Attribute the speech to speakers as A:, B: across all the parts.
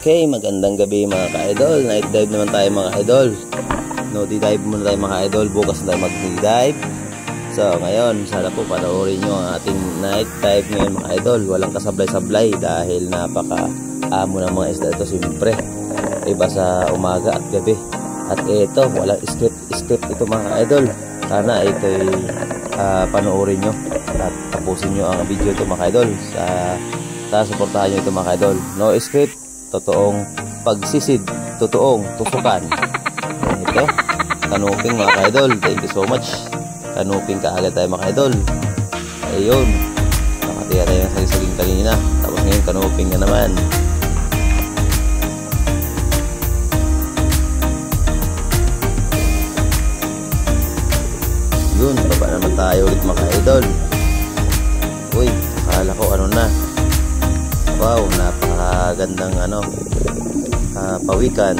A: Okay, magandang gabi mga ka-idol. Night dive naman tayo mga ka-idol. No, di-dive muna tayo mga ka-idol. Bukas na tayo mag-dive. So, ngayon, sana po panoorin nyo ang ating night dive ngayon mga ka-idol. Walang kasablay-sablay dahil napaka-amo ng mga isda ito. Siyempre, iba sa umaga at gabi. At ito, walang script ito mga ka-idol. Sana ito'y panoorin nyo at tapusin nyo ang video ito mga ka-idol. Suportahan nyo ito mga ka-idol. No script, totoong pagsisid, totoong tusukan. Ito, kanuping mga ka-idol. Thank you so much. Kanuping kaagad tayo mga ka-idol. Ayun, nakatira tayo ng saling kanina. Tapos ngayon kanuping na naman. Yun, baba naman tayo ulit mga ka-idol. Uy, akala ko ano na. Wow, napakagandang pawikan.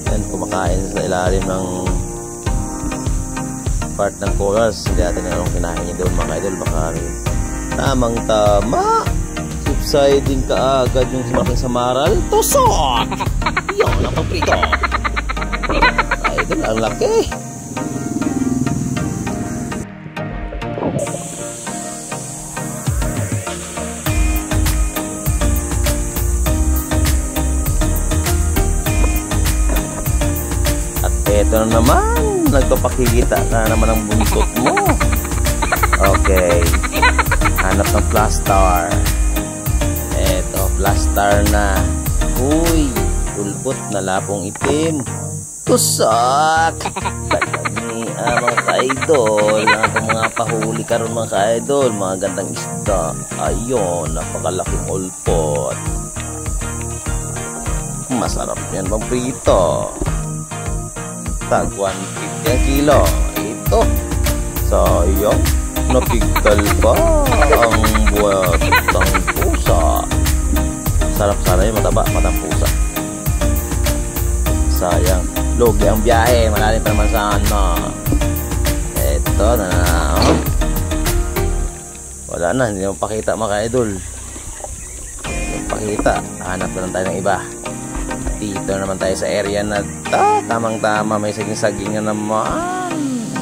A: Yan, kumakain sa ilalim ng part ng corals. Hindi natin anong kinain niya doon mga idol. Baka tamang tama, subsiding kaagad yung malaking samaral. Tusok! Yun ang pagprito. Idol, ang laki. Ito na naman, nagpapakikita na naman ang buntot mo. Okay, hanap ng plastar. Eto, plastar na. Uy, pulpot na lapong itim. Tusak! Kalami mga ka-idol. Ang mga pahuli karon mga ka-idol. Mga gandang isda. Ayun, napakalaking ulpot. Masarap yan bang prito. Tag 150 ang kilo. Ito. Sayang. Napigtal pa ang buwat ng pusa. Sarap sana yung mataba, matang pusa. Sayang. Lugi ang biyahe. Malalim pa naman sana. Ito na. Wala na. Hindi mo pakita mga idol. Hindi mo pakita. Hanap na lang tayo ng iba. Dito naman tayo sa area na tamang-tama, may saging-saging na naman.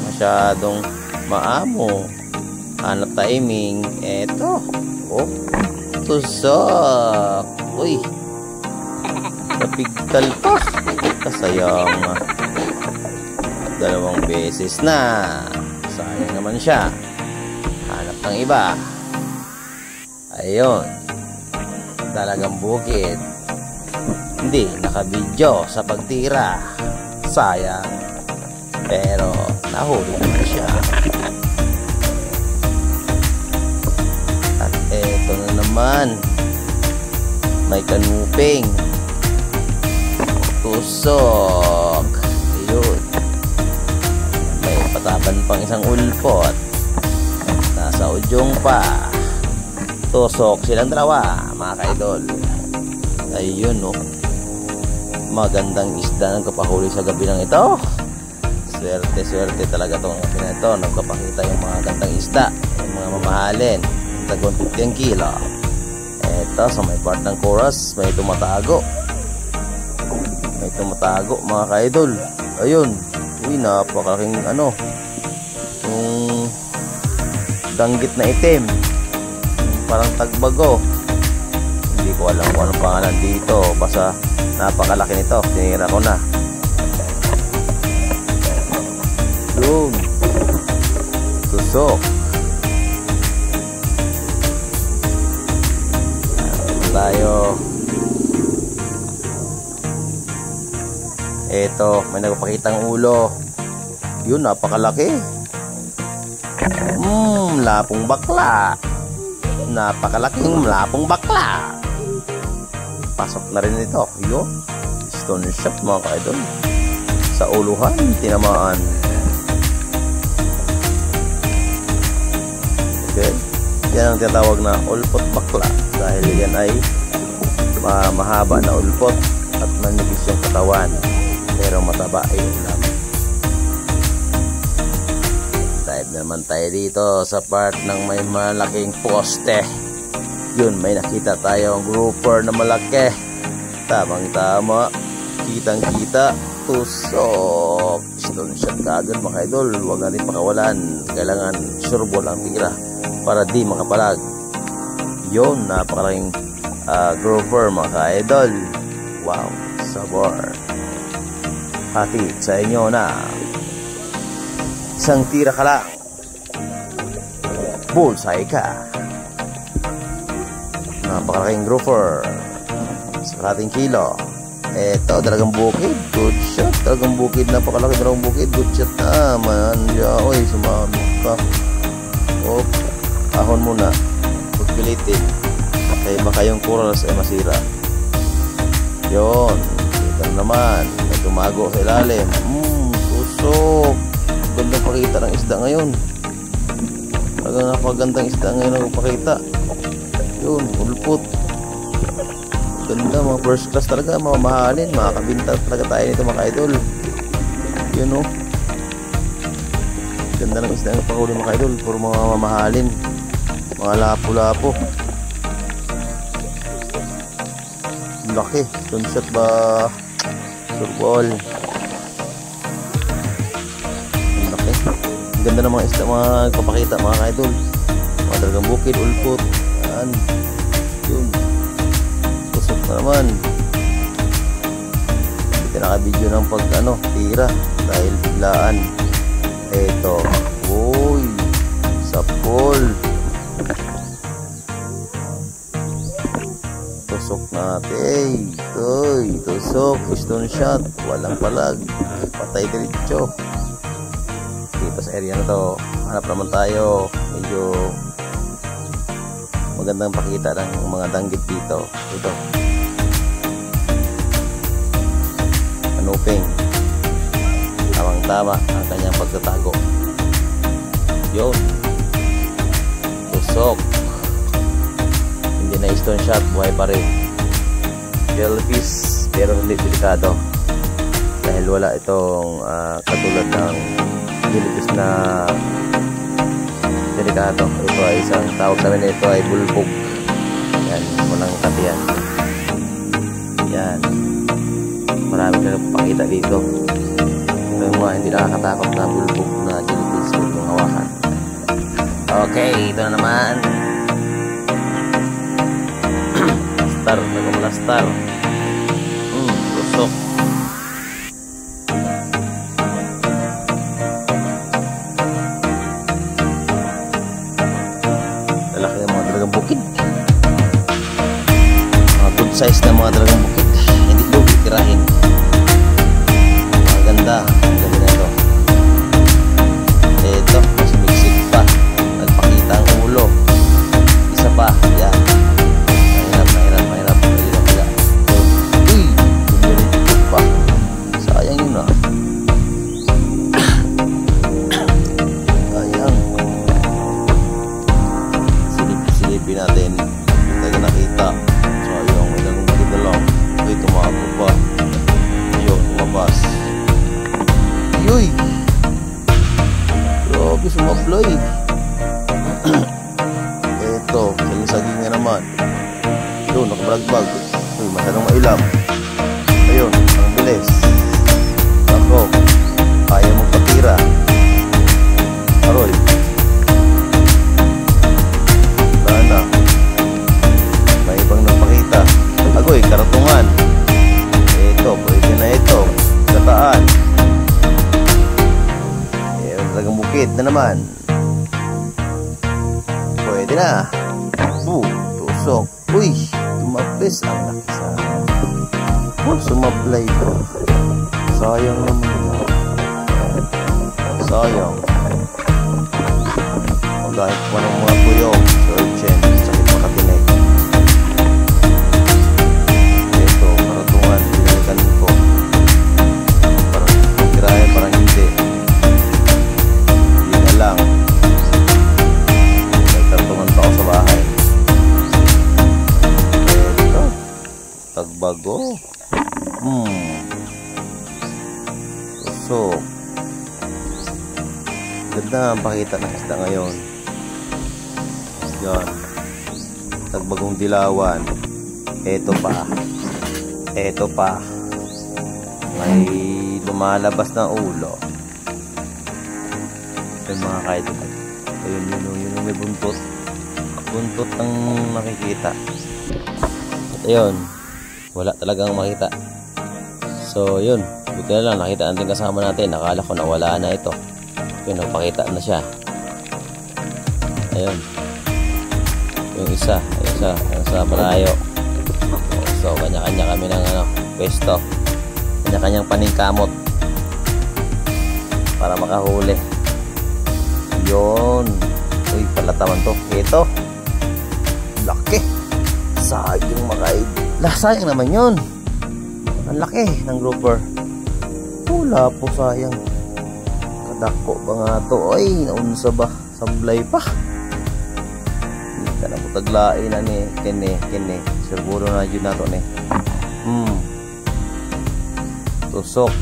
A: Masyadong maamo. Hanap timing. Eto. Oh. Tusak. Uy. Napigtal pa. Kasayang. 2 beses na. Sayang naman siya. Hanap ng iba. Ayun. Talagang bukid. Hindi nakabidyo sa pagtira. Sayang. Pero nahuli naman siya. At eto na naman. May kanuping. Tusok. Ayun. May pataban pang isang ulpot. Nasa udyong pa. Tusok silang dalawa mga ka-idol. Ayun no. Magandang isda ng kapahuli sa gabi ng ito. Swerte talaga itong akin na ito. Nagpapakita yung mga gandang isda, yung mga mamahalin. Tag 150 ang kilo. Eto, sa may part ng chorus, may tumatago. May tumatago mga ka-idol. Ayun. Uy, napakalaking yung danggit na itim. Parang tagbago. Hindi ko alam kung anong pangalan dito. Basta napakalaki nito. Tinira ko na. Yun. Tusok. Tayo. Eto, may nagpapakitang ulo. Yun, napakalaki. Lapong bakla. Napakalaking lapong bakla. Pasok na rin ito. Yo, stone shot mga ka-idol. Sa uluhan, tinamaan. Okay. Yan ang tinatawag na ulpot bakla. Dahil yan ay mahaba na ulpot at manipis yung katawan. Pero mataba ay ulam. Dive naman tayo dito sa part ng may malaking poste. Yun, may nakita tayong grouper na malaki. Tamang tama. Kitang kita. Tusok. Stone shot kaagad mga idol. Huwag natin pakawalan. Kailangan sure ball ang tira para di makapalag. Yun, napakaraming grouper mga idol. Wow, sabor. Hatid sa inyo na isang tira ka lang, bullseye ka. Napakalaking grouper sa ating kilo. Eto, dalagang bukid. Good shot. Dalagang bukid. Napakalaki dalagang bukid. Good shot naman. Oy, sumabot ka. Op, ahon muna. Pagpilitin. Kaya baka yung corals ay masira. Yun. Ito naman. May tumago sa ilalim. Tusok. Gandang pakita ng isda ngayon. Talagang napagandang isda ngayon ang pakita. Yun, ulpot. Ganda, mga first class talaga, mamahalin, makakabinta talaga tayo nito mga idol. Yun o. Ganda ng isda ng pahuli mga idol, puro mga mamahalin, mga lapo-lapo. Laki, stone shot ba? Surball. Laki. Ganda ng mga isda, mga nagpapakita mga idol. Mga talagang bukid, ulpot. Yan. Yun. Tusok na naman. Hindi naka-video ng pag tira dahil biglaan. Eto. Uy. Sapol. Tusok natin. Uy. Tusok. Stone shot. Walang palag. Patay diretso. Dito sa area na to, hanap naman tayo. Medyo magandang pakita ng mga danggit dito. Ito. Anuping. Tamang-tama ang kanyang pagtatago. Yun. Tusok. Hindi na stone shot. Buhay pa rin. Jellyfish. Pero hindi delikado. Dahil wala itong katulad ng jellyfish na delikado. Ito ay isang tawag namin ito ay bulbog. Yan, walang katiyan. Yan. Marami ka pakita dito. Ito yung mga hindi nakakatakot na bulbog na jellyfish na itong hawakan. Okay, ito na naman. Star, nagmula star. Tusok. Lalaki ng mga dalagang bukid. Mga good size na mga dalagang bukid. Hindi ito tirahin. Maganda. Ang ganda na ito. Ito, mas miksik pa. Nagpakita ang ulo. Isa pa. Yan. Mahirap. Uy! Bumili pa. Sayang yun ah. Sayang. Silipin natin. Hindi ka nakita. Sayang. May lang maganda lang. Uy, tumago pa. Yun, lumabas. Uy! Grabe, sumablay. Eto, saging na naman. Yun, nakabalagbag. Uy, masyadong mailam. Ayun, ang bilis. Ako, kaya mong patira. Aroy. Wala na. May ibang nagpakita. Agoy, karatungan. Ito, pwede na ito. Kataan. Talagang bukid na naman. Pwede na. Tusok. Uy, tumapis ang laki sa sumablay ko. Sayang naman. Sayang. Magahit pa ng mga tuyong sa urchin. Sakit makatinig. Ito, karatungan. Pinalikan ko. Parang tirahin, parang hindi. Hindi na lang. Nagkartungan pa ako sa bahay. Ito. Tagbago. Tusok. Ganda ang pakita ng isda ngayon. Yan. Tagbagong Dilawan. Eto pa. May lumalabas na ulo. Yung mga kaidol. Ayun, yun may buntot. Buntot ang nakikita. At ayun, wala talagang makita. So yun, buti na lang nakita natin kasama natin. Nakala ko nawala na ito. Yun, nagpakita na siya. Ayun, yung isa sa malayo. So kanya-kanya kami ng pwesto, kanya-kanyang paningkamot para makahuli. Yun, uy, palatawan to. Ito, laki. Sayang sayang naman yun. Ang laki ng grouper. Wala po, sayang. Kadako ba nga to? Ay, naunsa ba? Sablay pa. Hindi ka na po taglain na ni kene. Siguro na yun na to ni. Tusok.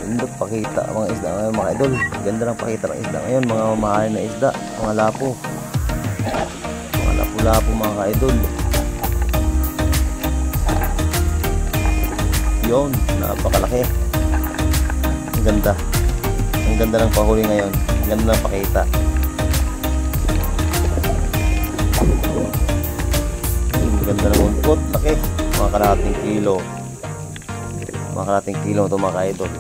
A: Ganda pakita mga isda ngayon mga idol. Ganda ng pakita ng isda ngayon. Mga mamahal na isda. Mga lapo. Mga lapu-lapo mga ka-idol. Yun, napakalaki. Ang ganda. Ang ganda ng pahuli ngayon. Ang ganda ng pakita. Ang ganda ng untot. Laki. Mga kalahating kilo. Mga kalahating kilo ito mga ka-idol.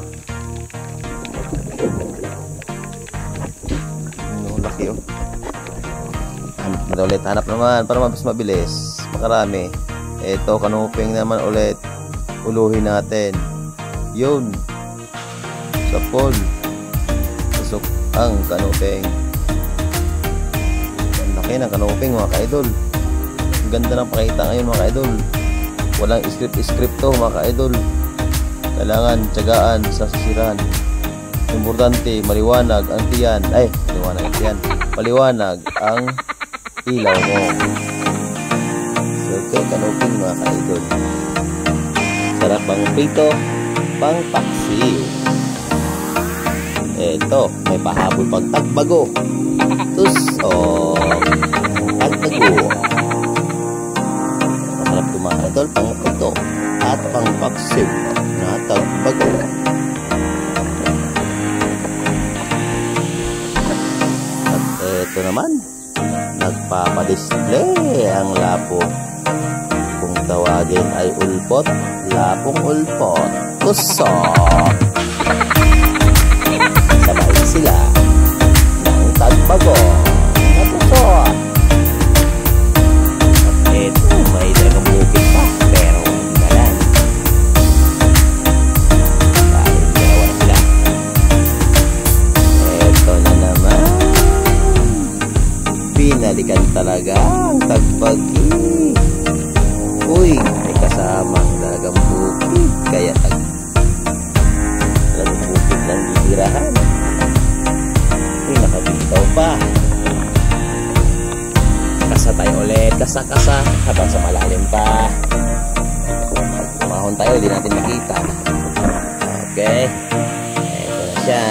A: Laki oh. Hanap na ulit. Hanap naman para mas mabilis. Makarami. Ito, kanuping naman ulit. Uluhin natin. Yun. Sa pool. Pasok ang kanuping. Ang laki ng kanuping mga ka-idol. Ang ganda ng pakita ngayon mga ka-idol. Walang script to mga ka-idol. Kailangan tiyagaan sa sisiran. Importante, maliwanag ang tiyan. Ay, maliwanag ang tiyan. Maliwanag ang ilaw mo. So, ito kanuping mga ka-idol. Sarap pang prito, pang paksiw. Eto, may pahabol pang tagbago. Tusok. Tagbago. Masarap ito mga idol, pang prito at pang paksiw na tagbago. At eto naman, nagpapadisplay ang lapo. Kung tawagin ay ulpot, lapong ulpot, tusok. Sabay sila ng tagbago na tusok. At eto, may dagang bukid pa, pero galan. Dahil dalawa na sila. Eto na naman. Binalikan talaga ang tagbagi. Uy, may kasamang talagang bukid. Kaya talagang bukid ng bibirahan. Uy, nakabitaw pa. Kasa tayo ulit. Kasa habang sa malalim pa. Tumahon tayo, di natin makita. Okay. Ito na siya.